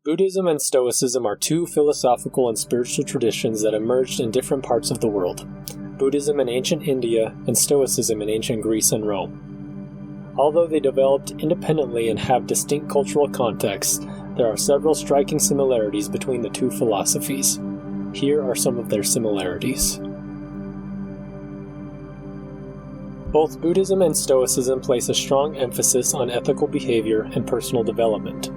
Buddhism and Stoicism are two philosophical and spiritual traditions that emerged in different parts of the world. Buddhism in ancient India and Stoicism in ancient Greece and Rome. Although they developed independently and have distinct cultural contexts, there are several striking similarities between the two philosophies. Here are some of their similarities. Both Buddhism and Stoicism place a strong emphasis on ethical behavior and personal development.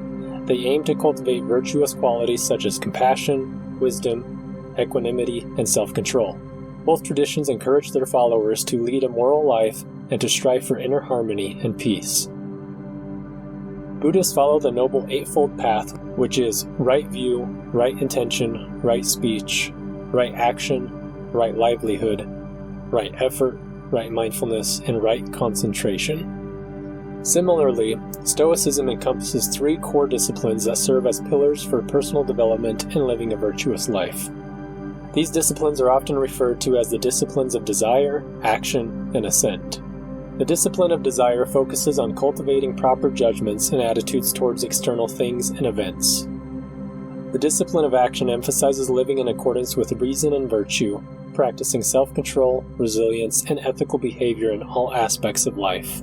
They aim to cultivate virtuous qualities such as compassion, wisdom, equanimity, and self-control. Both traditions encourage their followers to lead a moral life and to strive for inner harmony and peace. Buddhists follow the Noble Eightfold Path, which is right view, right intention, right speech, right action, right livelihood, right effort, right mindfulness, and right concentration. Similarly, Stoicism encompasses three core disciplines that serve as pillars for personal development and living a virtuous life. These disciplines are often referred to as the disciplines of desire, action, and assent. The discipline of desire focuses on cultivating proper judgments and attitudes towards external things and events. The discipline of action emphasizes living in accordance with reason and virtue, practicing self-control, resilience, and ethical behavior in all aspects of life.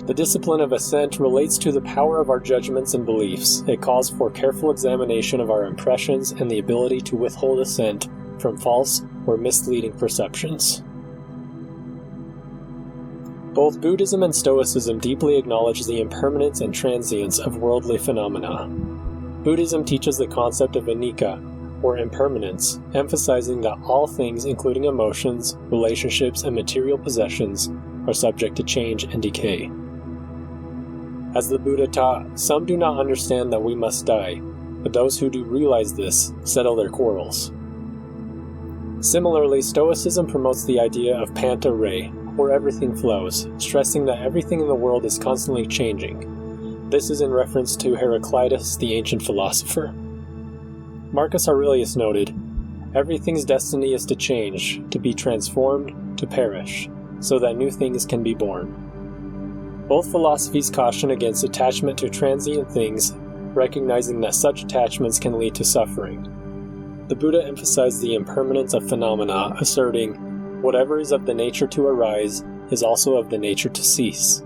The discipline of assent relates to the power of our judgments and beliefs. It calls for careful examination of our impressions and the ability to withhold assent from false or misleading perceptions. Both Buddhism and Stoicism deeply acknowledge the impermanence and transience of worldly phenomena. Buddhism teaches the concept of anicca, or impermanence, emphasizing that all things, including emotions, relationships, and material possessions, are subject to change and decay. As the Buddha taught, some do not understand that we must die, but those who do realize this settle their quarrels. Similarly, Stoicism promotes the idea of panta rei, where everything flows, stressing that everything in the world is constantly changing. This is in reference to Heraclitus, the ancient philosopher. Marcus Aurelius noted, "Everything's destiny is to change, to be transformed, to perish, so that new things can be born." Both philosophies caution against attachment to transient things, recognizing that such attachments can lead to suffering. The Buddha emphasized the impermanence of phenomena, asserting, "Whatever is of the nature to arise is also of the nature to cease."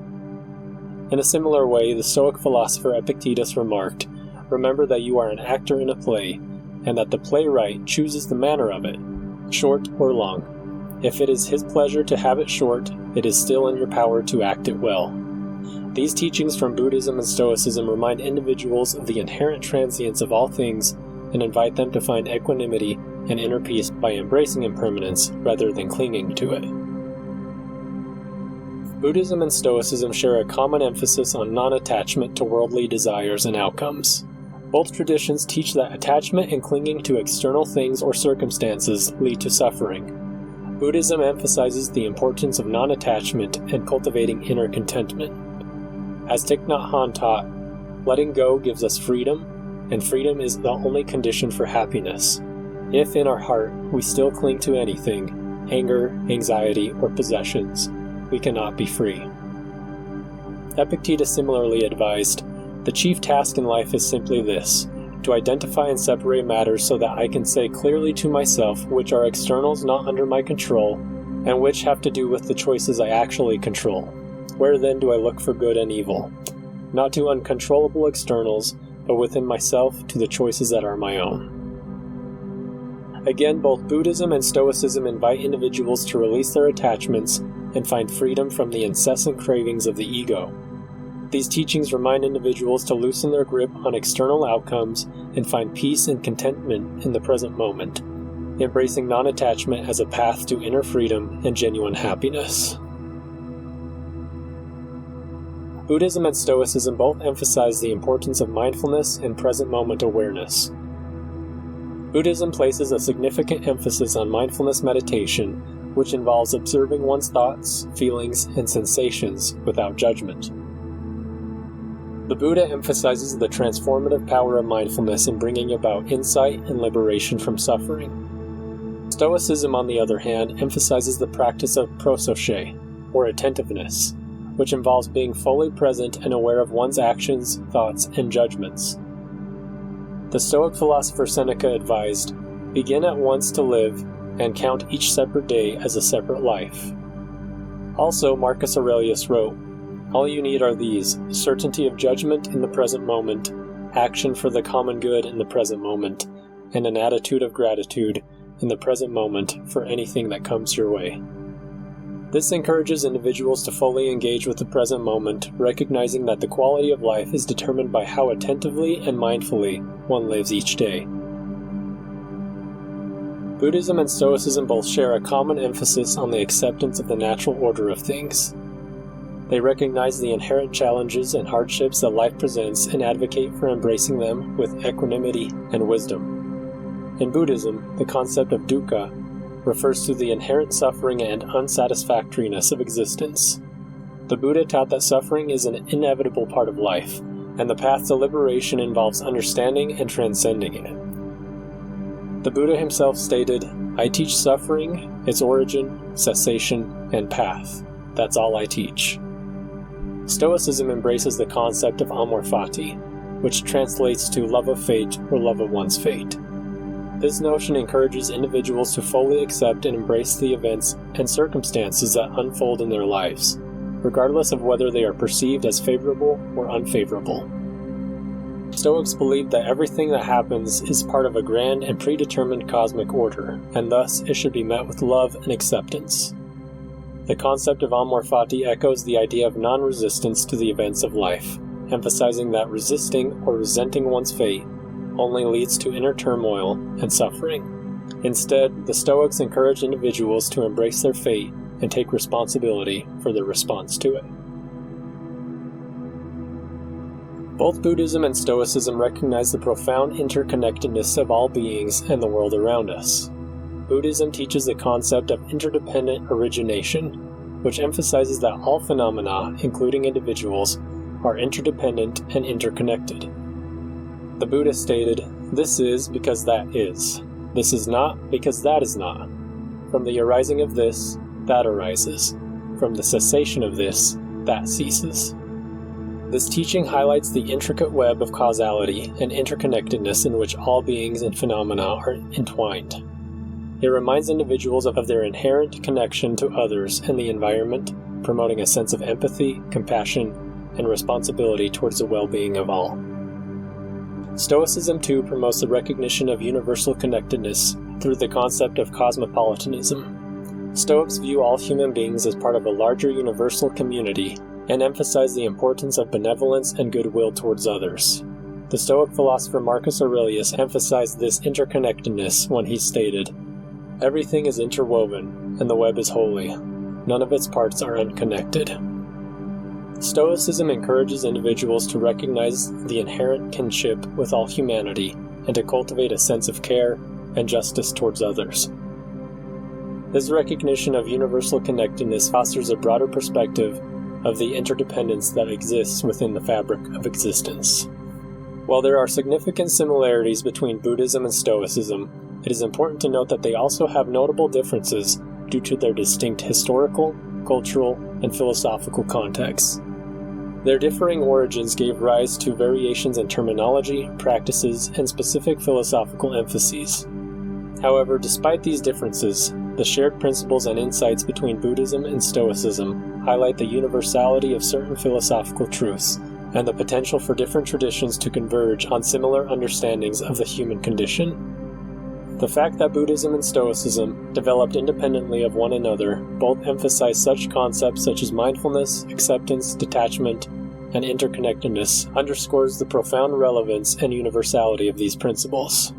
In a similar way, the Stoic philosopher Epictetus remarked, "Remember that you are an actor in a play, and that the playwright chooses the manner of it, short or long. If it is his pleasure to have it short, it is still in your power to act it well." These teachings from Buddhism and Stoicism remind individuals of the inherent transience of all things and invite them to find equanimity and inner peace by embracing impermanence rather than clinging to it. Buddhism and Stoicism share a common emphasis on non-attachment to worldly desires and outcomes. Both traditions teach that attachment and clinging to external things or circumstances lead to suffering. Buddhism emphasizes the importance of non-attachment and cultivating inner contentment. As Thich Nhat Hanh taught, letting go gives us freedom, and freedom is the only condition for happiness. If in our heart we still cling to anything, anger, anxiety, or possessions, we cannot be free. Epictetus similarly advised, "The chief task in life is simply this, to identify and separate matters so that I can say clearly to myself which are externals not under my control, and which have to do with the choices I actually control. Where then do I look for good and evil? Not to uncontrollable externals, but within myself to the choices that are my own." Again, both Buddhism and Stoicism invite individuals to release their attachments and find freedom from the incessant cravings of the ego. These teachings remind individuals to loosen their grip on external outcomes and find peace and contentment in the present moment, embracing non-attachment as a path to inner freedom and genuine happiness. Buddhism and Stoicism both emphasize the importance of mindfulness and present moment awareness. Buddhism places a significant emphasis on mindfulness meditation, which involves observing one's thoughts, feelings, and sensations without judgment. The Buddha emphasizes the transformative power of mindfulness in bringing about insight and liberation from suffering. Stoicism, on the other hand, emphasizes the practice of prososhe, or attentiveness, which involves being fully present and aware of one's actions, thoughts, and judgments. The Stoic philosopher Seneca advised, "Begin at once to live, and count each separate day as a separate life." Also, Marcus Aurelius wrote, "All you need are these: certainty of judgment in the present moment, action for the common good in the present moment, and an attitude of gratitude in the present moment for anything that comes your way." This encourages individuals to fully engage with the present moment, recognizing that the quality of life is determined by how attentively and mindfully one lives each day. Buddhism and Stoicism both share a common emphasis on the acceptance of the natural order of things. They recognize the inherent challenges and hardships that life presents and advocate for embracing them with equanimity and wisdom. In Buddhism, the concept of dukkha refers to the inherent suffering and unsatisfactoriness of existence. The Buddha taught that suffering is an inevitable part of life, and the path to liberation involves understanding and transcending it. The Buddha himself stated, "I teach suffering, its origin, cessation, and path. That's all I teach." Stoicism embraces the concept of amor fati, which translates to love of fate or love of one's fate. This notion encourages individuals to fully accept and embrace the events and circumstances that unfold in their lives, regardless of whether they are perceived as favorable or unfavorable. Stoics believe that everything that happens is part of a grand and predetermined cosmic order, and thus it should be met with love and acceptance. The concept of amor fati echoes the idea of non-resistance to the events of life, emphasizing that resisting or resenting one's fate only leads to inner turmoil and suffering. Instead, the Stoics encourage individuals to embrace their fate and take responsibility for their response to it. Both Buddhism and Stoicism recognize the profound interconnectedness of all beings and the world around us. Buddhism teaches the concept of interdependent origination, which emphasizes that all phenomena, including individuals, are interdependent and interconnected. The Buddha stated, "This is because that is. This is not because that is not. From the arising of this, that arises. From the cessation of this, that ceases." This teaching highlights the intricate web of causality and interconnectedness in which all beings and phenomena are entwined. It reminds individuals of their inherent connection to others and the environment, promoting a sense of empathy, compassion, and responsibility towards the well-being of all. Stoicism too promotes the recognition of universal connectedness through the concept of cosmopolitanism. Stoics view all human beings as part of a larger universal community and emphasize the importance of benevolence and goodwill towards others. The Stoic philosopher Marcus Aurelius emphasized this interconnectedness when he stated, "Everything is interwoven, and the web is holy. None of its parts are unconnected." Stoicism encourages individuals to recognize the inherent kinship with all humanity and to cultivate a sense of care and justice towards others. This recognition of universal connectedness fosters a broader perspective of the interdependence that exists within the fabric of existence. While there are significant similarities between Buddhism and Stoicism, it is important to note that they also have notable differences due to their distinct historical, cultural, and philosophical contexts. Their differing origins gave rise to variations in terminology, practices, and specific philosophical emphases. However, despite these differences, the shared principles and insights between Buddhism and Stoicism highlight the universality of certain philosophical truths and the potential for different traditions to converge on similar understandings of the human condition. The fact that Buddhism and Stoicism developed independently of one another both emphasize such concepts such as mindfulness, acceptance, detachment, and interconnectedness underscores the profound relevance and universality of these principles.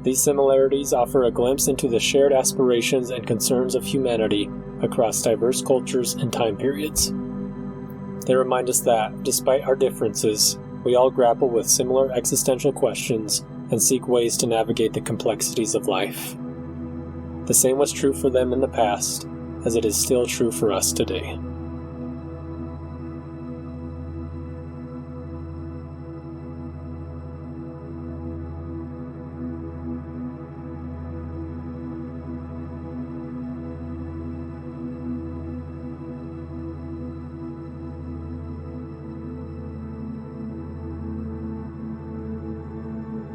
These similarities offer a glimpse into the shared aspirations and concerns of humanity across diverse cultures and time periods. They remind us that, despite our differences, we all grapple with similar existential questions and seek ways to navigate the complexities of life. The same was true for them in the past, as it is still true for us today.